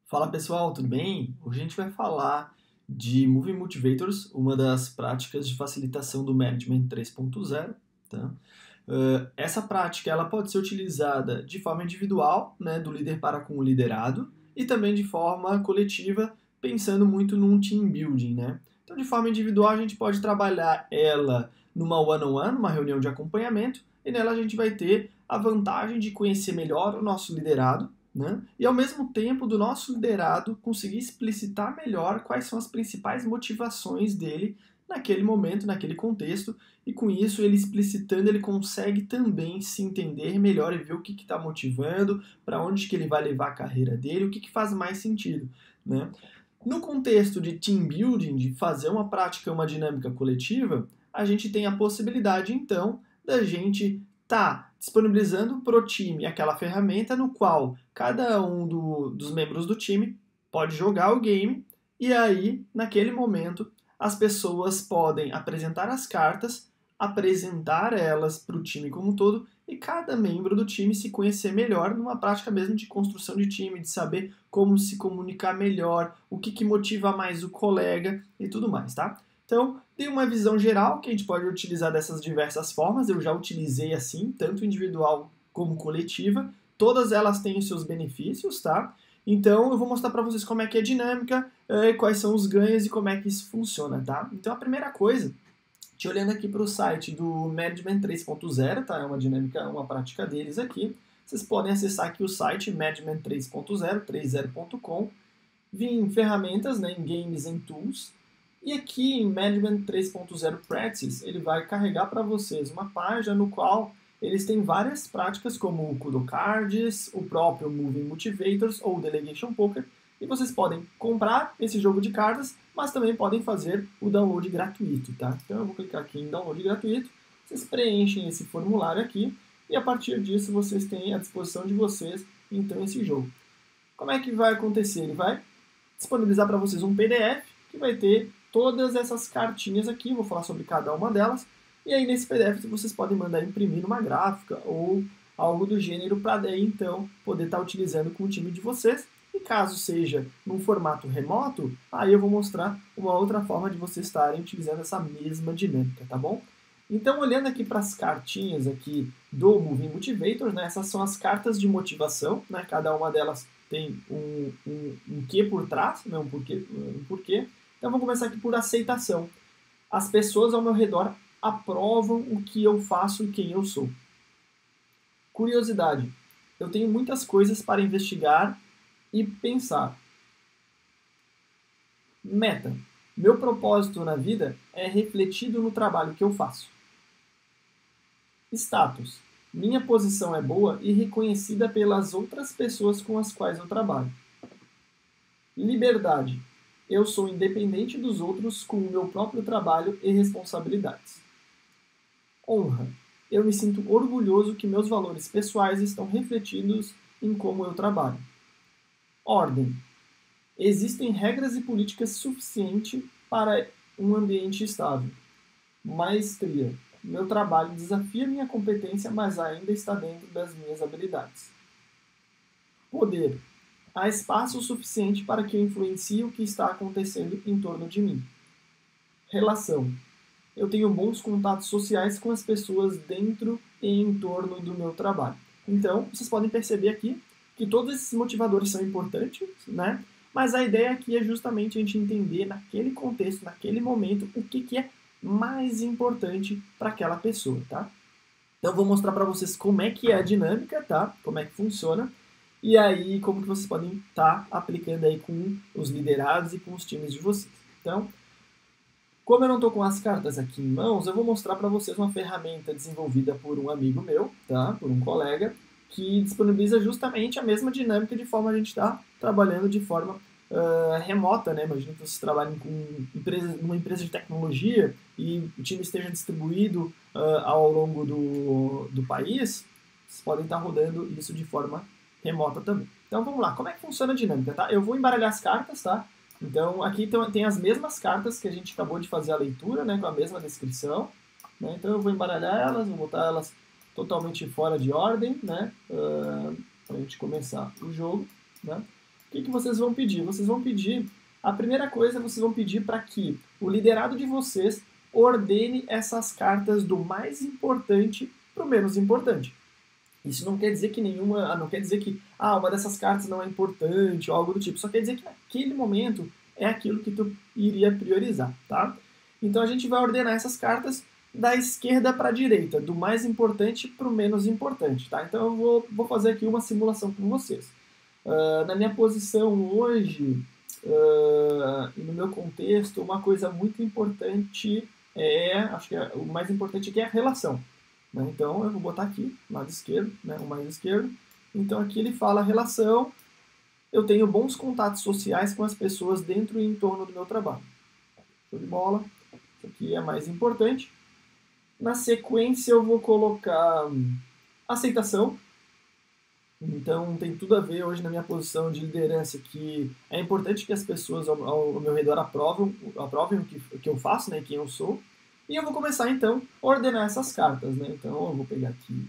Fala pessoal, tudo bem? Hoje a gente vai falar de Movie Motivators, uma das práticas de facilitação do Management 3.0, tá? Essa prática ela pode ser utilizada de forma individual, né, do líder para com o liderado, e também de forma coletiva, pensando muito num team building, né? Então, de forma individual, a gente pode trabalhar ela numa one-on-one, uma reunião de acompanhamento, e nela a gente vai ter a vantagem de conhecer melhor o nosso liderado, né? E ao mesmo tempo do nosso liderado conseguir explicitar melhor quais são as principais motivações dele naquele momento, naquele contexto, e com isso ele explicitando, ele consegue também se entender melhor e ver o que está motivando, para onde que ele vai levar a carreira dele, o que faz mais sentido, né? No contexto de team building, de fazer uma prática, uma dinâmica coletiva, a gente tem a possibilidade, então, da gente estar disponibilizando para o time aquela ferramenta no qual cada um dos membros do time pode jogar o game e aí, naquele momento, as pessoas podem apresentar as cartas, apresentar elas para o time como um todo e cada membro do time se conhecer melhor numa prática mesmo de construção de time, de saber como se comunicar melhor, o que motiva mais o colega e tudo mais, tá? Então, tem uma visão geral que a gente pode utilizar dessas diversas formas, eu já utilizei assim, tanto individual como coletiva, todas elas têm os seus benefícios, tá? Então, eu vou mostrar para vocês como é que é a dinâmica, quais são os ganhos e como é que isso funciona, tá? Então, a primeira coisa, te olhando aqui para o site do Management 3.0, tá? É uma dinâmica, uma prática deles aqui. Vocês podem acessar aqui o site Management 3.0, 30.com, vir em ferramentas, né, em Games and Tools, e aqui em Management 3.0 Practice, ele vai carregar para vocês uma página no qual eles têm várias práticas, como o Kudo Cards, o próprio Moving Motivators ou Delegation Poker, e vocês podem comprar esse jogo de cartas, mas também podem fazer o download gratuito, tá? Então eu vou clicar aqui em download gratuito, vocês preenchem esse formulário aqui, e a partir disso vocês têm à disposição de vocês, então, esse jogo. Como é que vai acontecer? Ele vai disponibilizar para vocês um PDF que vai ter todas essas cartinhas aqui, vou falar sobre cada uma delas, e aí nesse PDF vocês podem mandar imprimir numa gráfica ou algo do gênero para daí então poder estar utilizando com o time de vocês. E caso seja num formato remoto, aí eu vou mostrar uma outra forma de vocês estarem utilizando essa mesma dinâmica, tá bom? Então, olhando aqui para as cartinhas aqui do Moving Motivator, né, essas são as cartas de motivação, né, cada uma delas tem um quê por trás, né, um porquê. Então, vamos começar aqui por aceitação. As pessoas ao meu redor aprovam o que eu faço e quem eu sou. Curiosidade. Eu tenho muitas coisas para investigar e pensar. Meta. Meu propósito na vida é refletido no trabalho que eu faço. Status. Minha posição é boa e reconhecida pelas outras pessoas com as quais eu trabalho. Liberdade. Eu sou independente dos outros com o meu próprio trabalho e responsabilidades. Honra. Eu me sinto orgulhoso que meus valores pessoais estão refletidos em como eu trabalho. Ordem. Existem regras e políticas suficientes para um ambiente estável. Maestria. Meu trabalho desafia minha competência, mas ainda está dentro das minhas habilidades. Poder. Há espaço suficiente para que eu influencie o que está acontecendo em torno de mim. Relação. Eu tenho bons contatos sociais com as pessoas dentro e em torno do meu trabalho. Então, vocês podem perceber aqui que todos esses motivadores são importantes, né? Mas a ideia aqui é justamente a gente entender naquele contexto, naquele momento, o que é mais importante para aquela pessoa, tá? Então, eu vou mostrar para vocês como é que é a dinâmica, tá? Como é que funciona. E aí, como que vocês podem estar aplicando aí com os liderados e com os times de vocês. Então, como eu não estou com as cartas aqui em mãos, eu vou mostrar para vocês uma ferramenta desenvolvida por um amigo meu, tá? Por um colega, que disponibiliza justamente a mesma dinâmica de forma a gente estar trabalhando de forma remota, né? Imagina que vocês trabalhem com uma empresa de tecnologia e o time esteja distribuído ao longo do país, vocês podem estar rodando isso de forma remota também. Então vamos lá, como é que funciona a dinâmica, tá? Eu vou embaralhar as cartas, tá? Então aqui tem as mesmas cartas que a gente acabou de fazer a leitura, né? Com a mesma descrição, né? Então eu vou embaralhar elas, vou botar elas totalmente fora de ordem, né? Para a gente começar o jogo, né? O que vocês vão pedir? Vocês vão pedir, a primeira coisa, vocês vão pedir para que o liderado de vocês ordene essas cartas do mais importante para o menos importante. Isso não quer dizer que não quer dizer que uma dessas cartas não é importante ou algo do tipo. Só quer dizer que naquele momento é aquilo que tu iria priorizar, tá? Então a gente vai ordenar essas cartas da esquerda para a direita, do mais importante para o menos importante, tá? Então eu vou fazer aqui uma simulação com vocês. Na minha posição hoje, e no meu contexto, uma coisa muito importante acho que o mais importante aqui é a relação. Né? Então eu vou botar aqui, lado esquerdo, né, o mais esquerdo. Então aqui ele fala relação, eu tenho bons contatos sociais com as pessoas dentro e em torno do meu trabalho. Show de bola. Isso aqui é mais importante. Na sequência eu vou colocar aceitação. Então tem tudo a ver hoje na minha posição de liderança que é importante que as pessoas ao meu redor aprovem o que eu faço, né, quem eu sou. E eu vou começar então a ordenar essas cartas, né? Então eu vou pegar aqui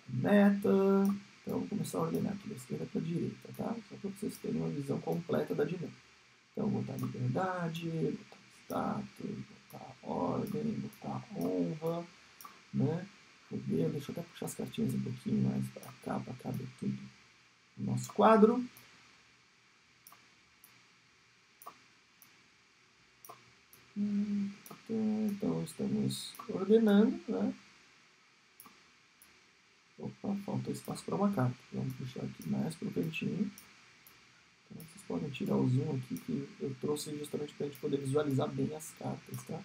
meta, então eu vou começar a ordenar aqui da esquerda para a direita, tá? Só para vocês terem uma visão completa da dinâmica. Então eu vou botar liberdade, botar status, botar ordem, botar honra, né? Poder, deixa eu até puxar as cartinhas um pouquinho mais para caber tudo no nosso quadro. Então estamos ordenando, né? Opa, faltou espaço para uma carta. Vamos puxar aqui mais para o cantinho. Então, vocês podem tirar o zoom aqui, que eu trouxe justamente para a gente poder visualizar bem as cartas, tá?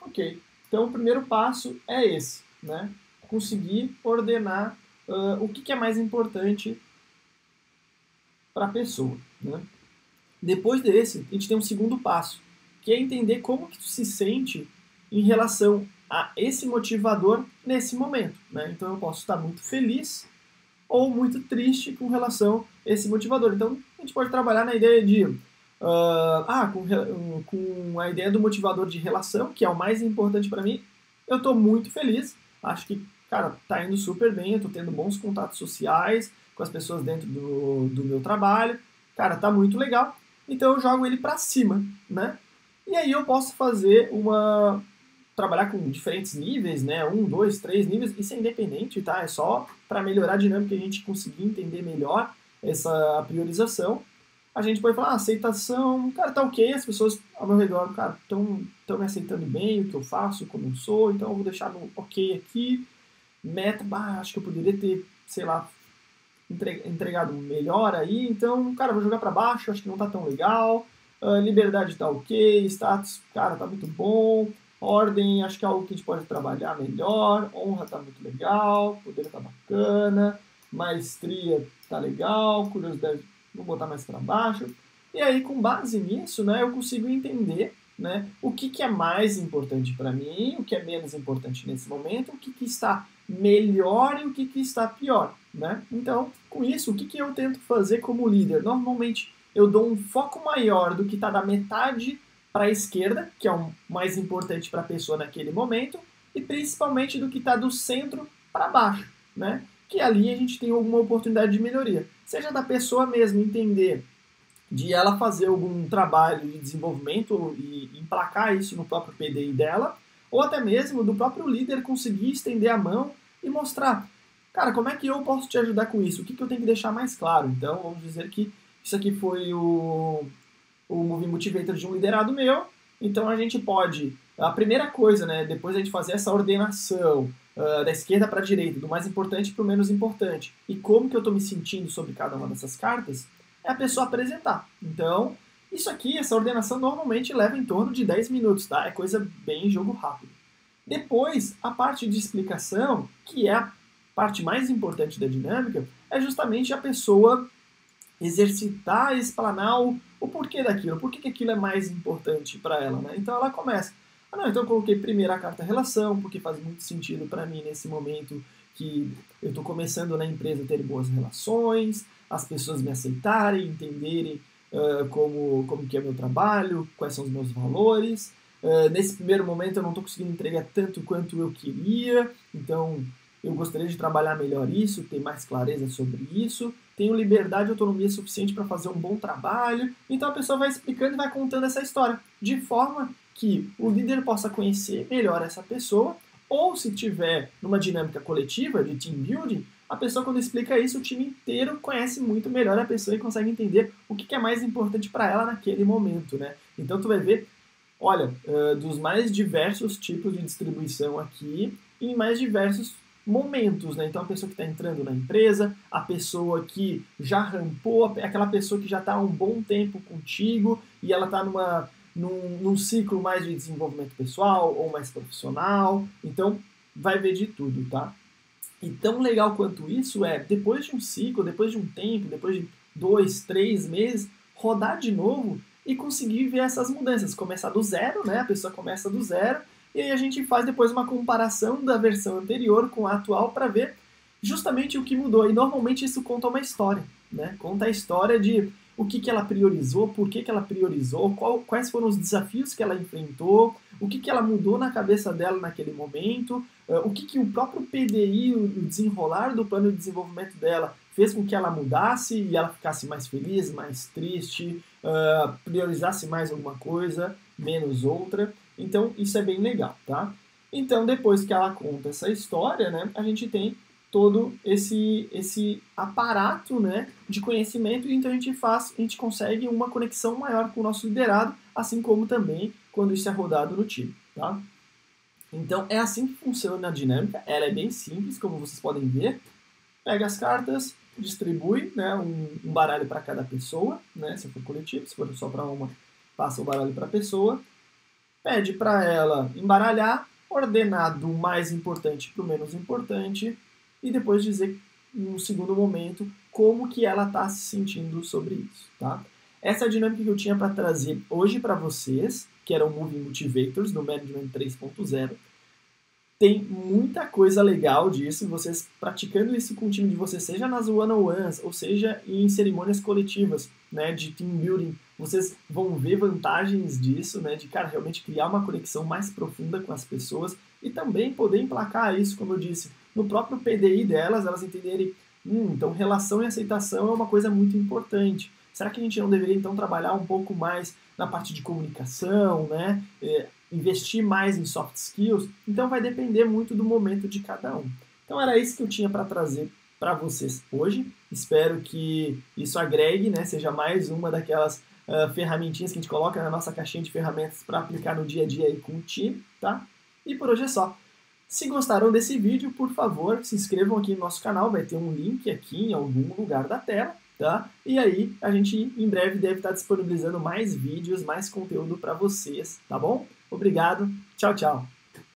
Ok, então o primeiro passo é esse, né? Conseguir ordenar o que é mais importante para a pessoa, né? Depois desse, a gente tem um segundo passo, que é entender como que tu se sente em relação a esse motivador nesse momento, né? Então eu posso estar muito feliz ou muito triste com relação a esse motivador. Então a gente pode trabalhar na ideia de com a ideia do motivador de relação, que é o mais importante para mim. Eu estou muito feliz, acho que, cara, tá indo super bem, eu estou tendo bons contatos sociais com as pessoas dentro do meu trabalho, cara, tá muito legal. Então eu jogo ele para cima, né? E aí eu posso fazer trabalhar com diferentes níveis, né? 1, 2, 3 níveis, isso é independente, tá? É só para melhorar a dinâmica e a gente conseguir entender melhor essa priorização. A gente pode falar, aceitação, cara, tá ok, as pessoas ao meu redor, cara, estão me aceitando bem, o que eu faço, como eu sou, então eu vou deixar no ok aqui. Meta, acho que eu poderia ter, sei lá, entregado melhor aí, então, cara, vou jogar para baixo, acho que não tá tão legal. Liberdade tá ok, status, cara, tá muito bom. Ordem, acho que é algo que a gente pode trabalhar melhor. Honra tá muito legal, poder tá bacana. Maestria tá legal, curiosidade, vou botar mais para baixo. E aí, com base nisso, né, eu consigo entender, né, o que é mais importante para mim, o que é menos importante nesse momento, o que está melhor e o que está pior, né? Então, com isso, o que eu tento fazer como líder? Normalmente, eu dou um foco maior do que está da metade para a esquerda, que é o mais importante para a pessoa naquele momento, e principalmente do que está do centro para baixo, né? Que ali a gente tem alguma oportunidade de melhoria. Seja da pessoa mesmo entender de ela fazer algum trabalho de desenvolvimento e emplacar isso no próprio PDI dela, ou até mesmo do próprio líder conseguir estender a mão e mostrar, cara, como é que eu posso te ajudar com isso? O que eu tenho que deixar mais claro? Então, vamos dizer que isso aqui foi o Movie Motivator de um liderado meu, então a gente pode, a primeira coisa, né, depois a gente fazer essa ordenação da esquerda para a direita, do mais importante para o menos importante, e como que eu estou me sentindo sobre cada uma dessas cartas, é a pessoa apresentar. Então, isso aqui, essa ordenação normalmente leva em torno de 10 minutos, tá? É coisa bem jogo rápido. Depois, a parte de explicação, que é a parte mais importante da dinâmica, é justamente a pessoa exercitar e explanar o porquê daquilo, por que aquilo é mais importante para ela, né? Então ela começa, então eu coloquei primeiro a carta relação, porque faz muito sentido para mim nesse momento que eu estou começando na empresa a ter boas relações, as pessoas me aceitarem, entenderem como que é o meu trabalho, quais são os meus valores. Nesse primeiro momento eu não estou conseguindo entregar tanto quanto eu queria, então eu gostaria de trabalhar melhor isso, ter mais clareza sobre isso, tenho liberdade e autonomia suficiente para fazer um bom trabalho. Então a pessoa vai explicando e vai contando essa história, de forma que o líder possa conhecer melhor essa pessoa, ou se tiver numa dinâmica coletiva de team building, a pessoa quando explica isso, o time inteiro conhece muito melhor a pessoa e consegue entender o que é mais importante para ela naquele momento, né? Então tu vai ver, olha, dos mais diversos tipos de distribuição aqui, em mais diversos momentos, né? Então a pessoa que está entrando na empresa, a pessoa que já rampou, aquela pessoa que já está há um bom tempo contigo e ela está num ciclo mais de desenvolvimento pessoal ou mais profissional. Então vai ver de tudo, tá? E tão legal quanto isso é, depois de um ciclo, depois de um tempo, depois de 2, 3 meses, rodar de novo e conseguir ver essas mudanças. Começar do zero, né? A pessoa começa do zero e aí a gente faz depois uma comparação da versão anterior com a atual para ver justamente o que mudou. E normalmente isso conta uma história, né? Conta a história de o que ela priorizou, por que ela priorizou, quais foram os desafios que ela enfrentou, o que ela mudou na cabeça dela naquele momento, o que o próprio PDI, o desenrolar do plano de desenvolvimento dela, fez com que ela mudasse e ela ficasse mais feliz, mais triste, priorizasse mais alguma coisa, menos outra. Então, isso é bem legal, tá? Então, depois que ela conta essa história, né, a gente tem todo esse aparato, né, de conhecimento, e então a gente consegue uma conexão maior com o nosso liderado, assim como também quando isso é rodado no time, tá? Então é assim que funciona a dinâmica, ela é bem simples, como vocês podem ver. Pega as cartas, distribui, né, um baralho para cada pessoa, né, se for coletivo, se for só para uma, passa o baralho para a pessoa, pede para ela embaralhar, ordenar do mais importante para o menos importante, e depois dizer, num segundo momento, como que ela está se sentindo sobre isso, tá? Essa é a dinâmica que eu tinha para trazer hoje para vocês, que era o Moving Motivators, do Management 3.0. Tem muita coisa legal disso, vocês praticando isso com o time de vocês, seja nas one-on-ones, ou seja em cerimônias coletivas, né, de team building, vocês vão ver vantagens disso, né, de, cara, realmente criar uma conexão mais profunda com as pessoas e também poder emplacar isso, como eu disse, no próprio PDI delas, elas entenderem, então relação e aceitação é uma coisa muito importante. Será que a gente não deveria, então, trabalhar um pouco mais na parte de comunicação, né? Investir mais em soft skills? Então, vai depender muito do momento de cada um. Então, era isso que eu tinha para trazer para vocês hoje. Espero que isso agregue, né? Seja mais uma daquelas ferramentinhas que a gente coloca na nossa caixinha de ferramentas para aplicar no dia a dia aí com o time, tá? E por hoje é só. Se gostaram desse vídeo, por favor, se inscrevam aqui no nosso canal, vai ter um link aqui em algum lugar da tela, tá? E aí, a gente em breve deve estar disponibilizando mais vídeos, mais conteúdo para vocês, tá bom? Obrigado, tchau, tchau!